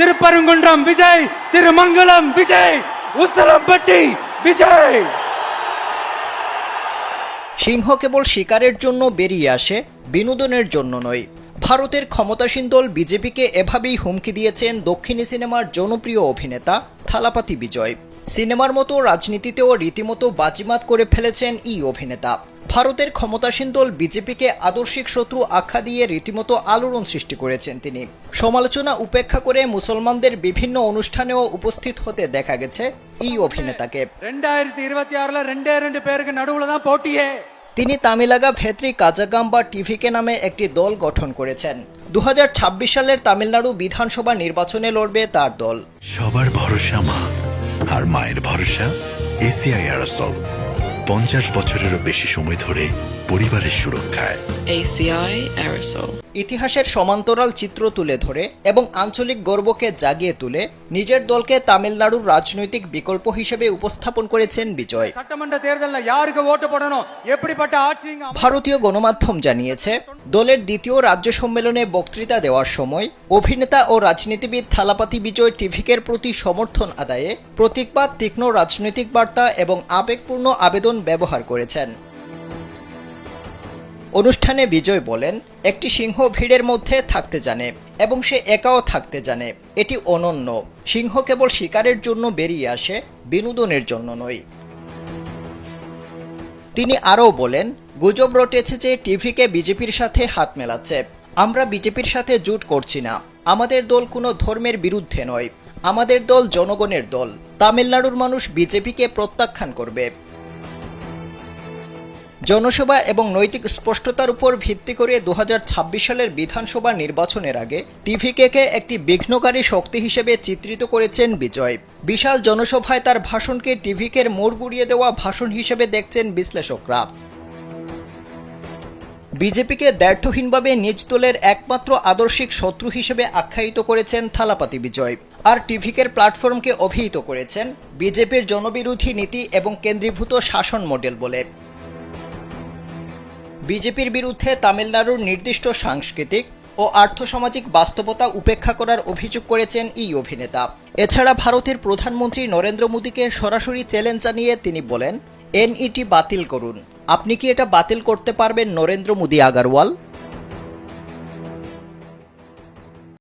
திருப்பரங்குன்றம் விஜய், திருமங்கலம் விஜய், উসলামপট্টি বিজয়। সিংহ কেবল শিকারের জন্য বেরিয়ে আসে, বিনোদনের জন্য নয়। ভারতের ক্ষমতাসীন দল বিজেপিকে এভাবেই হুমকি দিয়েছেন দক্ষিণী সিনেমার জনপ্রিয় অভিনেতা থালাপাতি বিজয়। সিনেমার মতো রাজনীতিতেও রীতিমতো বাজিমাত করে ফেলেছেন এই অভিনেতা। ভারতের ক্ষমতাসীন দল বিজেপিকে আদর্শিক শত্রু আখ্যা দিয়ে রীতিমতো আলোড়ন সৃষ্টি করেছেন তিনি। সমালোচনা উপেক্ষা করে মুসলমানদের বিভিন্ন অনুষ্ঠানেও উপস্থিত হতে দেখা গেছে এই অভিনেতাকে। 2026ல 2 பேருக்கு நடுவுல தான் போட்டியே। তিনি তামিলাগা ভেত্রি কাজাগাম বা টিভিকে নামে একটি দল গঠন করেছেন। 2026 সালের তামিলনাড়ু বিধানসভা নির্বাচনে লড়বে তার দল। সবার ভরসা মা, আর মায়ের ভরসা এসিআই এরোসল। 50 বছরেরও বেশি সময় ধরে পরিবারের সুরক্ষায়। ACI Aerosol। ইতিহাসের সমান্তরাল চিত্র তুলে ধরে এবং আঞ্চলিক গর্বকে জাগিয়ে তুলে নিজের দলকে তামিলনাড়ুর রাজনৈতিক বিকল্প হিসেবে উপস্থাপন করেছেন বিজয়। சட்டமன்ற தேர்தல்ல யாருக்கு ஓட்டு போடணும், எப்படிப்பட்ட ஆட்சி। ভারতীয় গণমাধ্যম জানিয়েছে, দলের দ্বিতীয় রাজ্য সম্মেলনে বক্তৃতা দেওয়ার সময় অভিনেতা ও রাজনীতিবিদ থালাপাতি বিজয় টিভিকের প্রতি সমর্থন আদায়ে প্রতীকবাদ, তীক্ষ্ণ রাজনৈতিক বার্তা এবং আবেগপূর্ণ আবেদন ব্যবহার করেছেন। অনুষ্ঠানে বিজয় বলেন, একটি সিংহ ভিড়ের মধ্যে থাকতে জানে এবং সে একাও থাকতে জানে। এটি অনন্য। সিংহ কেবল শিকারের জন্য বেরিয়ে আসে, বিনোদনের জন্য নয়। তিনি আরও বলেন, গুজব রটেছে যে টিভিকে বিজেপির সাথে হাত মেলাচ্ছে। আমরা বিজেপির সাথে জোট করছি না। আমাদের দল কোনো ধর্মের বিরুদ্ধে নয়। আমাদের দল জনগণের দল। তামিলনাড়ুর মানুষ বিজেপিকে প্রত্যাখ্যান করবে। জনসভা এবং নৈতিক স্পষ্টতার উপর ভিত্তি করে 2026 সালের বিধানসভা নির্বাচনের আগে টিভিকে একটি বিঘ্নকারী শক্তি হিসেবে চিত্রিত করেছেন বিজয়। বিশাল জনসভায় তার ভাষণকে টিভিকের মোড় ঘুরিয়ে দেওয়া ভাষণ হিসেবে দেখছেন বিশ্লেষকরা। বিজেপিকে দ্ব্যর্থহীনভাবে নিজ দলের একমাত্র আদর্শিক শত্রু হিসেবে আখ্যায়িত করেছেন থালাপাতি বিজয়। আর টিভিকের প্ল্যাটফর্মকে অভিহিত করেছেন বিজেপির জনবিরোধী নীতি এবং কেন্দ্রীভূত শাসন মডেল বলে। বিজেপির বিরুদ্ধে তামিলনাড়ুর নির্দিষ্ট সাংস্কৃতিক ও আর্থসামাজিক বাস্তবতা উপেক্ষা করার অভিযোগ করেছেন এই অভিনেতা। এছাড়া ভারতের প্রধানমন্ত্রী নরেন্দ্র মোদীকে সরাসরি চ্যালেঞ্জ জানিয়ে তিনি বলেন, এনইটি বাতিল করুন। আপনি কি এটা বাতিল করতে পারবেন নরেন্দ্র মোদী আগারওয়াল?